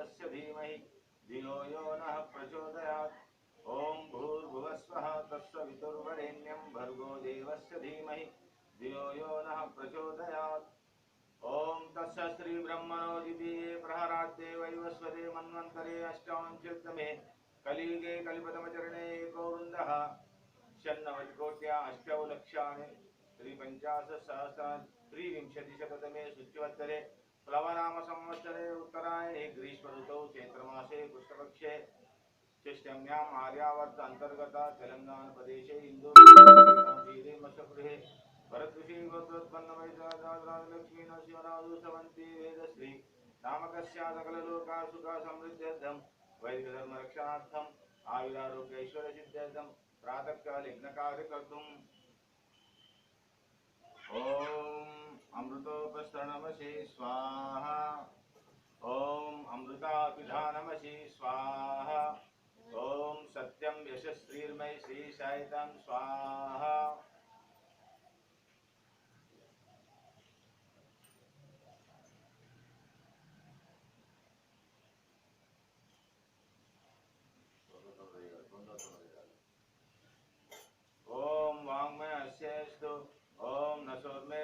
देवस्य धीमहि धियो यो नः प्रचोदयात्। ओम भूर्भुवस्वः तत्सवितुर्वरेण्यं भर्गो देवस्य धीमहि धियो यो नः प्रचोदयात्। ओम तस्य श्री ब्रह्मणो दिव्ये प्रहराद्ये वैवस्वते मन्वन्तरे अष्टाविंशत्तमे कलियुगे कलिपतमचरणे एको वृन्दः षण्णवतिकोट्या अष्टौ लक्षाणि त्रिविंशतिशततमे शुच्यवत्सरे प्लवनाम संवत्सरे उत्तरायणे ग्रीष्म ऋतौ चैत्रमासे कृष्णपक्षे षष्ट्याम् आर्यावर्त अंतर्गत तेलंगाना प्रदेशे इंदूरे मसगृहे भरतऋषि गोत्रोत्पन्नवैजालक्ष्मी नरसिंहनादुसवन्ती वेदश्री नामकस्या सकललोका सुख समृद्ध्यर्थं वैदिकधर्मरक्षणार्थम् आयुरारोग्यैश्वर्यसिद्ध्यर्थं प्रातःकाले यज्ञकार्य कर्तुम् ओम अमृतोपस्तरणमसि स्वाहा ओम अमृतापिधानमसि स्वाहा ओम सत्यम यशस्वीर्मय श्री साईतं स्वाहा। ओम वाङ्मय अस्यस्तु ओम नसोर्मे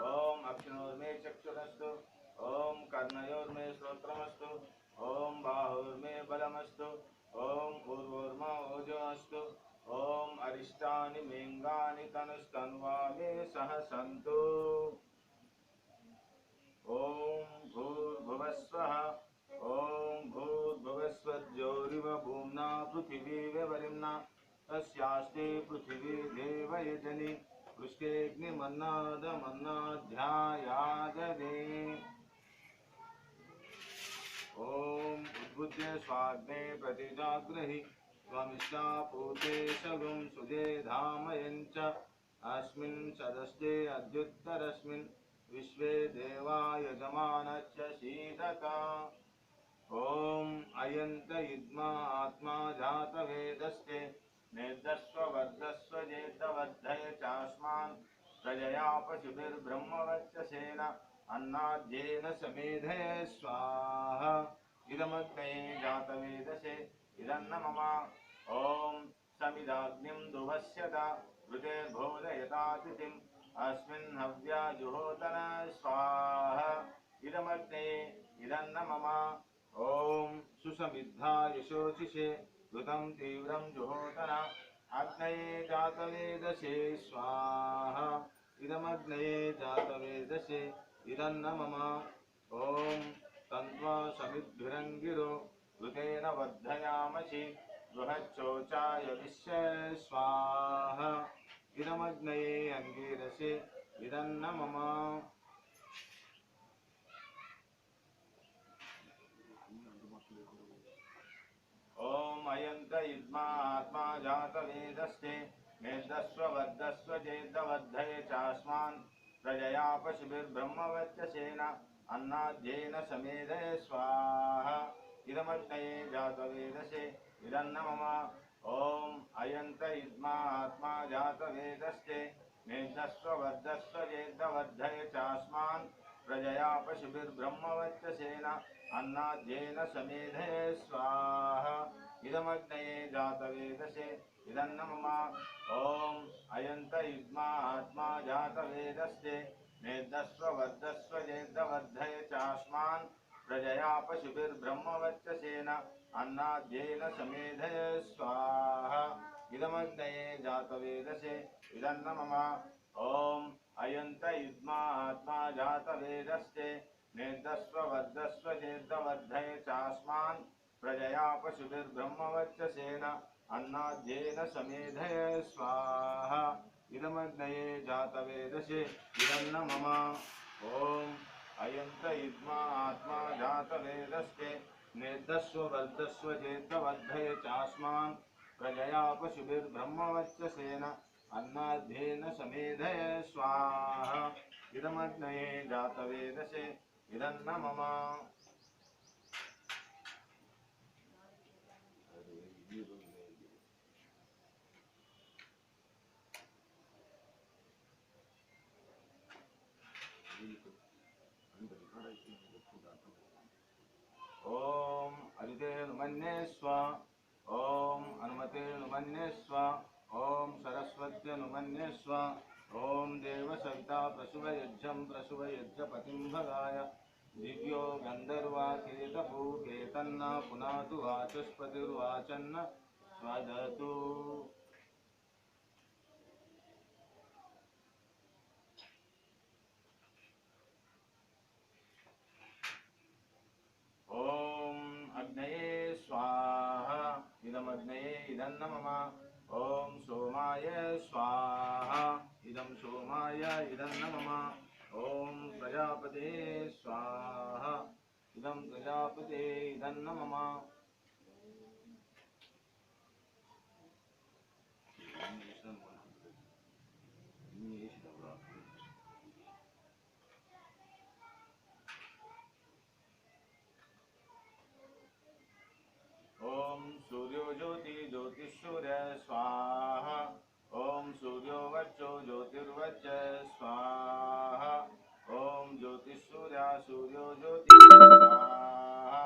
ओम अक्षिणोर्मे चक्षुरस्तु ओम कर्णयोर्मे श्रोत्रमस्तु ओम बाहुर्मे बलमस्तु ओम ऊर्वोर्मा ओजोऽस्तु ओम अरिष्टानि मेङ्गानि तनुस्तन्वा मे सह सन्तु। ओम भूर्भुवस्वः ओम भूर्भुवस्वज्योरिव भूम्ना पृथिवी व्यवरिम्ना तस्यास्ते पृथिवी देवयजनि पृष्ठेऽग्निमन्नादमन्नाध्यायाददे। ओम उद्बुद्ध्य स्वाग्ने प्रतिजाग्रहि त्वमिष्टापूते सगुं सुजे धामयञ्च अस्मिन् सदस्ते अद्युत्तरस्मिन् विश्वे देवा यजमानश्च शीतता। ओम अयन्त इद्मा आत्मा जातवेदस्ते निर्दस्व वर्धस्व जेतवद्धय चास्मान् प्रजया पशुभिर्ब्रह्मवर्चसेन अन्नाद्येन समेधये स्वाहा। इदमग्ने जातवेदसे इदन्न मम ओम समिदाग्निं दुभस्यत ऋतेर्भोदयतातिथिम् अस्मिन् हव्या जुहोतन स्वाहा। इदमग्ने इदन्न मम ओम सुसमिद्धा यशोचिषे ऋतं तीव्रं जुहोतन अग्नये जातवेदसे स्वाहा। इदमग्नये जातवेदसे इदन्न मम ओम तन्त्वा समिद्भिरङ्गिरो ऋतेन वर्धयामसि बृहच्चोचाय विश्य स्वाहा। इदमग्नये अङ्गिरसे इदन्न मम ओम अयन्त इद्मा आत्मा जातवेदस्ते मेधस्व वर्धस्व चेदवद्धये चास्मान् प्रजया पशुभिर्ब्रह्मवर्चसेन अन्नाद्येन समेधये स्वाहा। इदमग्नये जातवेदसे इदन्न मम ओम अयन्त इद्मा आत्मा जातवेदस्ते मेधस्व वर्धस्व चेदवद्धये चास्मान् प्रजया पशुभिर्ब्रह्मवर्चसेन अन्नाद्येन समेधये स्वाहा। इदमग्नये जातवेदसे इदन्न मम ओम अयन्त इद्मा आत्मा जातवेदस्ते मेधस्व वर्धस्व चेदवद्धये चास्मान् प्रजया पशुभिर्ब्रह्मवर्चसेन अन्नाद्येन समेधये स्वाहा। इदमग्नये जातवेदसे इदन्न मम ओम अयन्त इद्मा आत्मा जातवेदस्ते मेधस्व वर्धस्व चेदवद्धये चास्मान् प्रजया पशुभिर्ब्रह्मवर्चसेन अन्नाद्येन समेधये स्वाहा। इदमग्नये जातवेदसे इदन्न मम ओम अयन्त इद्मा आत्मा जातवेदस्ते मेधस्व वर्धस्व चेदवद्धये चास्मान् प्रजया पशुभिर्ब्रह्मवर्चसेन अन्नाद्येन समेधये स्वाहा। इदमग्नये जातवेदसे इदन्न मम मन्ये स्व ॐ हनुमते नुमन्ये स्व ॐ सरस्वत्यै नुमन्ये स्व ॐ देवसविता प्रसुवयज्ञं प्रसुवयज्ञपतिं भगाय दिव्यो गन्धर्वाकेतपूकेतन्न पुनातु वाचस्पतिर्वाचन्न वदतु ॐ अग्नये स्वाहा इदमग्नये इदन्न मम ॐ सोमाय स्वाहा इदं सोमाय इदन्न मम ॐ प्रजापते स्वाहा इदं प्रजापते इदन्न मम ॐ सूर्यो ज्योति ज्योतिषूर्य स्वाहा ॐ सूर्यो वज्रो ज्योतिर्वज्र स्वाहा ॐ ज्योतिषूर्य सूर्यो ज्योति स्वाहा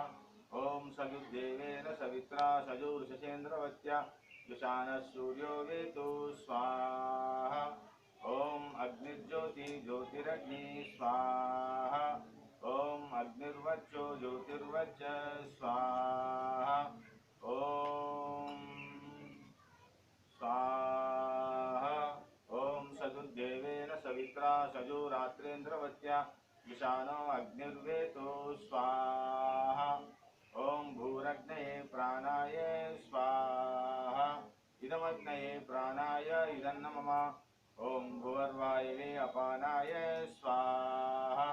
ॐ सविद्देवेन सवित्रा सजोर्षसेन्द्रवत्या जुषानः सूर्यो वेतो स्वाहा ॐ अग्निर्ज्योति ज्योतिरग्नि स्वाहा ॐ अग्निर्वज्रो ज्योतिर्वज्र स्वाहा ॐ स्वाहा ॐ सदुर्देवेन सवित्रा सजोरात्रेन्द्रवत्या विषाणो अग्निर्वेतो स्वाहा ॐ भूरग्नये प्राणाय स्वाहा इदमग्नये प्राणाय इदन्न मम ॐ भुवर्वायवे अपानाय स्वाहा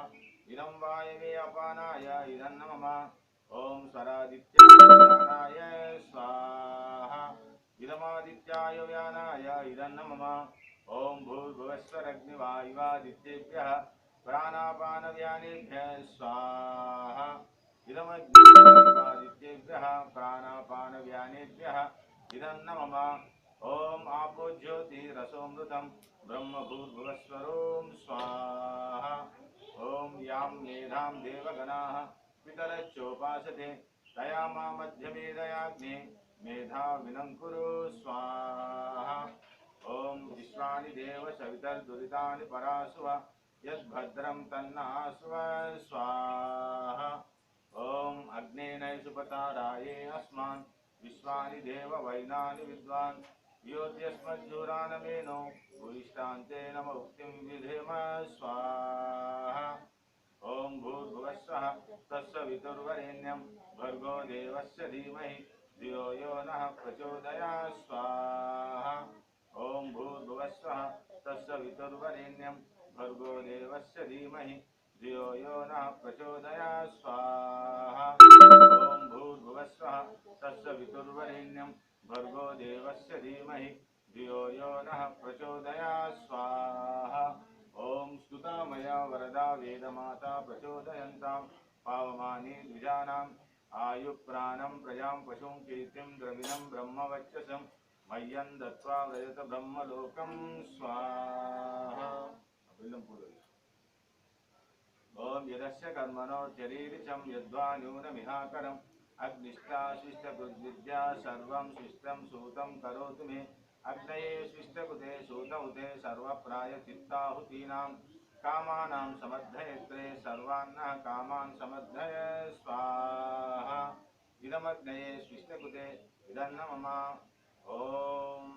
इदं वायवे अपानाय इदन्न मम ॐ स्वरादित्याय स्वाहा इदमादित्याय व्यानाय इदन्न मम ॐ भूर्भुवस्वरग्निवायुवादित्येभ्यः प्राणापानव्यानेभ्यः स्वाहा इदमग्निवायुवादित्येभ्यः प्राणापानव्यानेभ्यः इदन्न मम ॐ आपो ज्योतिरसोऽमृतं ब्रह्मभूर्भुवस्वरों स्वाहा ॐ यां मेधां देवगणाः पितरश्चोपासते तया मा मध्यमेदयाग्ने मेधाविनं कुरु स्वाहा ॐ विश्वानि देव सवितर्दुरितानि परासुव यद्भद्रं तन्नासुव स्वाहा ॐ अग्नेनैषुपताराये अस्मान् विश्वानि देव वैनानि विद्वान् योद्यस्मज्जुरानमेनो भूयिष्ठान्ते नम उक्तिं विधेम स्वाहा ॐ भूर्भुवस्वः तत्सवितुर्वरेण्यं भर्गो देवस्य धीमहि धियो यो नः प्रचोदयात् स्वाहा ॐ भूर्भुवस्वः तत्सवितुर्वरेण्यं भर्गो देवस्य धीमहि धियो यो नः प्रचोदयात् स्वाहा ॐ भूर्भुवस्वः तत्सवितुर्वरेण्यं भर्गो देवस्य धीमहि धियो यो नः प्रचोदयात् स्वाहा ॐ स्तुता मया वरदा वेदमाता प्रचोदयन्तां पावमानि द्विजानाम् आयुप्राणं प्रजां पशुं कीर्तिं द्रविणं ब्रह्मवक्षसं मह्यं दत्त्वा व्रजत ब्रह्मलोकं स्वाहा ॐ यदस्य कर्मणो शरीरिचं यद्वा न्यूनमिहाकरम् अग्निष्टाशिष्टकृद्विद्या सर्वं शिष्टं सूतं करोतु मे अग्नये शिष्टकृते सूतहुते सर्वप्रायचित्ताहुतीनां कामानां समद्धयत्रे सर्वान्नः कामान् समद्धय स्वाहा इदमग्नये शिष्टकृते इदन्न मम ॐ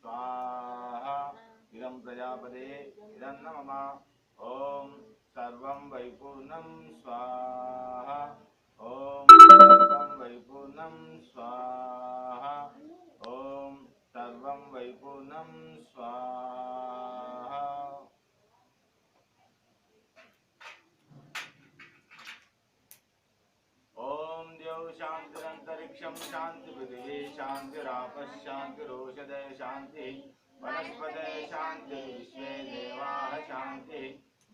स्वाहा इदं प्रजापते इदन्न मम ॐ सर्वं वैपूर्णं स्वाहा ॐ सर्वं वैपूर्णं स्वाहा ॐ सर्वं वैपूर्णं स्वाहा ॐ द्यौ शान्तिरन्तरिक्षं शान्तिपृथिवी शान्तिरापः शान्तिरोषधय शान्तिः वनस्पतयः शान्तिर्विश्वे देवाः शान्तिः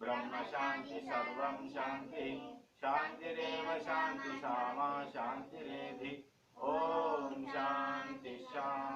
ब्रह्म शान्ति सर्वं शान्तिः शान्तिरेव शान्ति सामा शान्तिरेधि ॐ शान्ति शान्ति